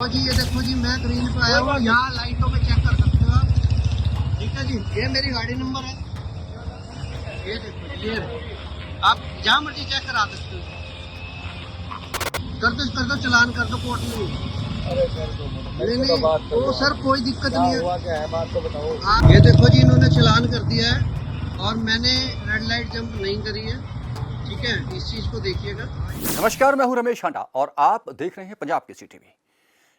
जी ये देखो जी, मैं ग्रीन पे आया हूँ। यहाँ लाइटों पे चेक कर सकते हो आप। ठीक है जी, ये मेरी गाड़ी नंबर है। ये देखो जी, ये आप जहाँ मर्जी चेक करा सकते हो। कर दो चालान कर दो कोर्ट में। अरे कर दो, नहीं नहीं, वो सर कोई दिक्कत क्या नहीं है। हुआ, क्या है बात तो बताओ। ये देखो जी, इन्होंने चालान कर दिया है और मैंने रेड लाइट जंप नहीं करी है। ठीक है, इस चीज को देखिएगा। नमस्कार, मैं हूं रमेश हांडा और आप देख रहे हैं पंजाब केसरी टीवी।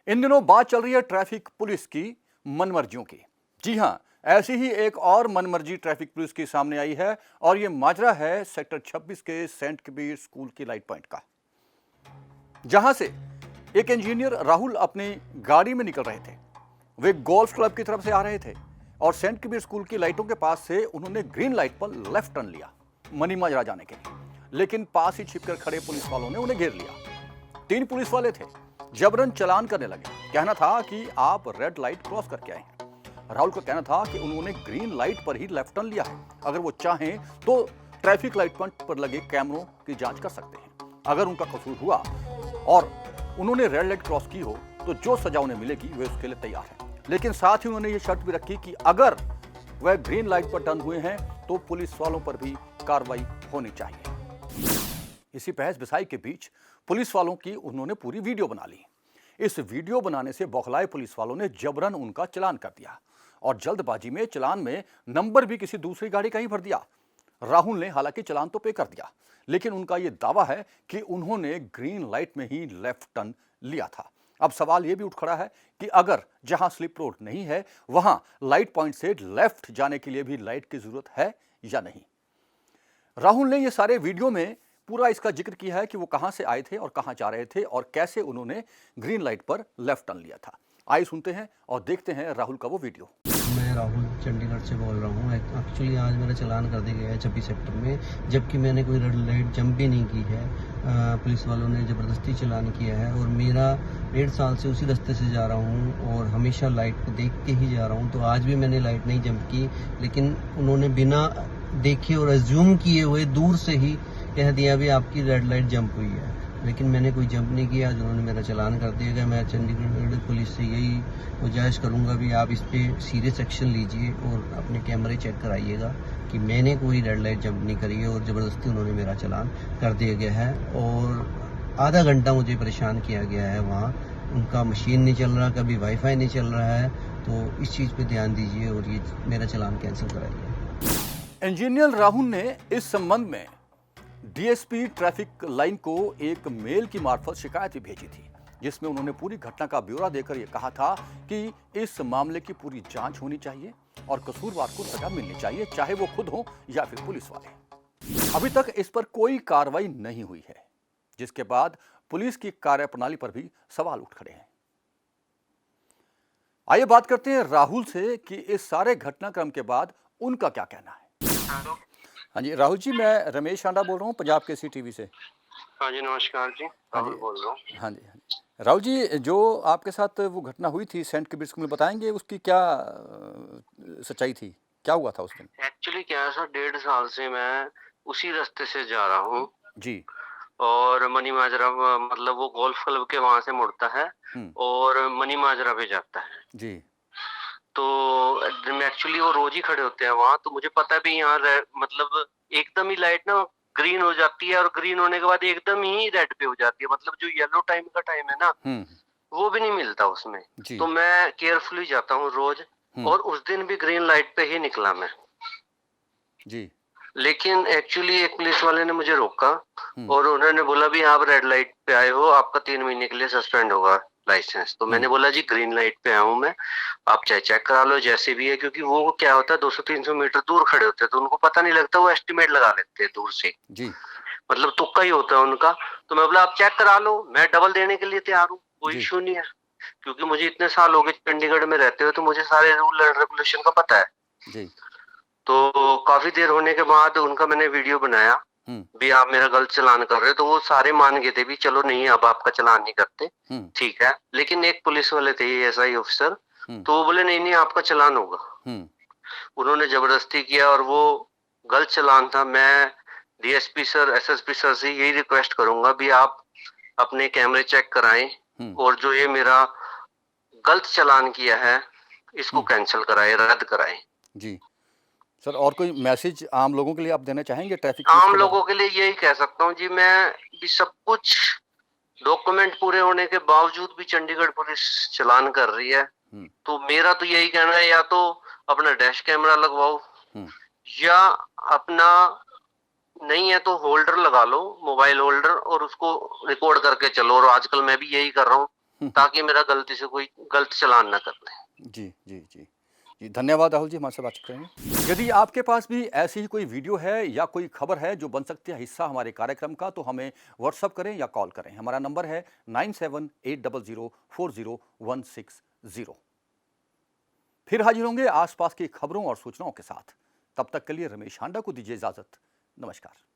इन दिनों बात चल रही है ट्रैफिक पुलिस की मनमर्जियों की। जी हां, ऐसी ही एक और मनमर्जी ट्रैफिक पुलिस की सामने आई है और यह माजरा है सेक्टर 26 के सेंट कबीर स्कूल की लाइट पॉइंट का, जहां से एक इंजीनियर राहुल अपनी गाड़ी में निकल रहे थे। वे गोल्फ क्लब की तरफ से आ रहे थे और सेंट कबीर स्कूल की लाइटों के पास से उन्होंने ग्रीन लाइट पर लेफ्ट टर्न लिया मनी माजरा जाने के लिए, लेकिन पास ही छिपकर खड़े पुलिस वालों ने उन्हें घेर लिया। 3 पुलिस वाले थे, जबरन चालान करने लगे। कहना था कि आप रेड लाइट क्रॉस करके आए हैं। राहुल का कहना था कि उन्होंने ग्रीन लाइट पर ही लेफ्ट टर्न लिया है। अगर वो चाहें तो ट्रैफिक लाइट पॉइंट पर लगे कैमरों की जांच कर सकते हैं। अगर उनका कसूर हुआ और उन्होंने रेड लाइट क्रॉस की हो तो जो सजा उन्हें मिलेगी वे उसके लिए तैयार हैं। लेकिन साथ ही उन्होंने ये शर्त भी रखी कि अगर वह ग्रीन लाइट पर टर्न हुए हैं तो पुलिस वालों पर भी कार्रवाई होनी चाहिए। इसी बहस बिसाई के बीच पुलिस वालों की उन्होंने पूरी वीडियो बना ली। इस वीडियो बनाने से बौखलाए पुलिस वालों ने जबरन उनका चालान कर दिया और जल्दबाजी में चालान में नंबर भी किसी दूसरी गाड़ी का ही भर दिया। राहुल ने हालांकि चालान तो पे कर दिया, लेकिन उनका यह दावा है कि उन्होंने ग्रीन लाइट में ही लेफ्ट टर्न लिया था। अब सवाल यह भी उठ खड़ा है कि अगर जहां स्लिप रोड नहीं है वहां लाइट पॉइंट से लेफ्ट जाने के लिए भी लाइट की जरूरत है या नहीं। राहुल ने यह सारे वीडियो में पूरा इसका जिक्र किया है कि वो कहां से आए थे और कहां जा रहे थे और कैसे उन्होंने ग्रीन लाइट पर लेफ्ट टर्न लिया था। आइए सुनते हैं और देखते हैं राहुल का वो वीडियो। मैं राहुल चंडीगढ़ से बोल रहा हूँ। एक्चुअली आज मेरा चालान कर दिया गया है 26 सेक्टर में, जबकि मैंने कोई रेड लाइट जंप भी नहीं की है। पुलिस वालों ने ज़बरदस्ती चालान किया है और मेरा 1.5 साल से उसी रास्ते से जा रहा हूँ और हमेशा लाइट को देख के ही जा रहा हूँ। तो आज भी मैंने लाइट नहीं जंप की, लेकिन उन्होंने बिना देखे और एज्यूम किए हुए दूर से ही कह दिया भी आपकी रेड लाइट जंप हुई है, लेकिन मैंने कोई जंप नहीं किया। आज उन्होंने मेरा चालान कर दिया गया। मैं चंडीगढ़ पुलिस से यही गुजारिश करूंगा भी आप इस पे सीरियस एक्शन लीजिए और अपने कैमरे चेक कराइएगा कि मैंने कोई रेड लाइट जंप नहीं करी है और ज़बरदस्ती उन्होंने मेरा चालान कर दिया गया है। और आधा घंटा मुझे परेशान किया गया है। वहाँ उनका मशीन नहीं चल रहा, कभी वाईफाई नहीं चल रहा है, तो इस चीज़ पर ध्यान दीजिए और ये मेरा चालान कैंसिल कराइए। इंजीनियर राहुल ने इस संबंध में डीएसपी ट्रैफिक लाइन को एक मेल की मार्फत शिकायत भी भेजी थी, जिसमें उन्होंने पूरी घटना का ब्यौरा देकर यह कहा था कि इस मामले की पूरी जांच होनी चाहिए और कसूरवार को सजा मिलनी चाहिए, चाहे वो खुद हो या फिर पुलिस वाले। अभी तक इस पर कोई कार्रवाई नहीं हुई है, जिसके बाद पुलिस की कार्यप्रणाली पर भी सवाल उठ खड़े हैं। आइए बात करते हैं राहुल से कि इस सारे घटनाक्रम के बाद उनका क्या कहना है। हाँ जी राहुल जी, मैं रमेश हांडा बोल रहा हूँ पंजाब केसरी टीवी से। हाँ जी, नमस्कार जी। हाँ राहुल जी, बोल रहा हूँ। हाँ जी, हाँ जी। राहुल जी, जो आपके साथ वो घटना हुई थी सेंट कबीर स्कूल में, बताएंगे उसकी क्या सच्चाई थी, क्या हुआ था उस दिन? एक्चुअली क्या है सर, 1.5 साल से मैं उसी रास्ते से जा रहा हूँ जी। और मनी माजरा मतलब वो गोल्फ क्लब के वहां से मुड़ता है और मनी माजरा पे जाता है। जी। तो एक्चुअली वो रोज ही खड़े होते हैं वहां, तो मुझे पता भी यहाँ मतलब एकदम ही लाइट ना ग्रीन हो जाती है और ग्रीन होने के बाद एकदम ही रेड पे हो जाती है। मतलब जो येलो टाइम का टाइम है ना, वो भी नहीं मिलता उसमें। तो मैं केयरफुली जाता हूँ रोज और उस दिन भी ग्रीन लाइट पे ही निकला मैं जी। लेकिन एक्चुअली एक पुलिस वाले ने मुझे रोका और उन्होंने बोला भी आप रेड लाइट पे आए हो, आपका 3 महीने के लिए सस्पेंड होगा लाइसेंस। तो मैंने बोला जी ग्रीन लाइट पे आया हूँ मैं, आप चाहे चेक करा लो जैसे भी है, क्योंकि वो क्या होता है 200-300 मीटर दूर खड़े होते हैं तो उनको पता नहीं लगता, वो एस्टिमेट लगा लेते हैं दूर से जी। मतलब तुक्का ही होता है उनका। तो मैं बोला आप चेक करा लो, मैं डबल देने के लिए तैयार हूँ, कोई इशू नहीं है, क्योंकि मुझे इतने साल हो गए चंडीगढ़ में रहते हुए, तो मुझे सारे रूल एंड रेगुलेशन का पता है जी। तो काफी देर होने के बाद उनका मैंने वीडियो बनाया भी आप मेरा गलत चालान कर रहे हो, तो वो सारे मान गए थे भी चलो नहीं अब आपका चालान नहीं करते, ठीक है। लेकिन एक पुलिस वाले थे एएसआई ऑफिसर, तो वो बोले नहीं नहीं आपका चालान होगा। उन्होंने जबरदस्ती किया और वो गलत चालान था। मैं डीएसपी सर, एसएसपी सर से यही रिक्वेस्ट करूंगा भी आप अपने कैमरे चेक कराएं और जो ये मेरा गलत चालान किया है इसको कैंसिल कराए, रद्द कराए। जी सर, और कोई मैसेज आम लोगों के लिए आप देना चाहेंगे ट्रैफिक आम लोगों के लिए यही कह सकता हूँ जी, मैं भी सब कुछ डॉक्यूमेंट पूरे होने के बावजूद भी चंडीगढ़ पुलिस चालान कर रही है, तो मेरा तो यही कहना है, या तो अपना डैश कैमरा लगवाओ या अपना नहीं है तो होल्डर लगा लो, मोबाइल होल्डर, और उसको रिकॉर्ड करके चलो। और आजकल मैं भी यही कर रहा हूँ ताकि मेरा गलती से कोई गलत चालान ना कर ले। जी जी जी जी, धन्यवाद राहुल जी, हमारे से बात करेंगे। यदि आपके पास भी ऐसी ही कोई वीडियो है या कोई खबर है जो बन सकती है हिस्सा हमारे कार्यक्रम का, तो हमें व्हाट्सअप करें या कॉल करें। हमारा नंबर है 9780040160। फिर हाजिर होंगे आसपास की खबरों और सूचनाओं के साथ। तब तक के लिए रमेश हांडा को दीजिए इजाजत। नमस्कार।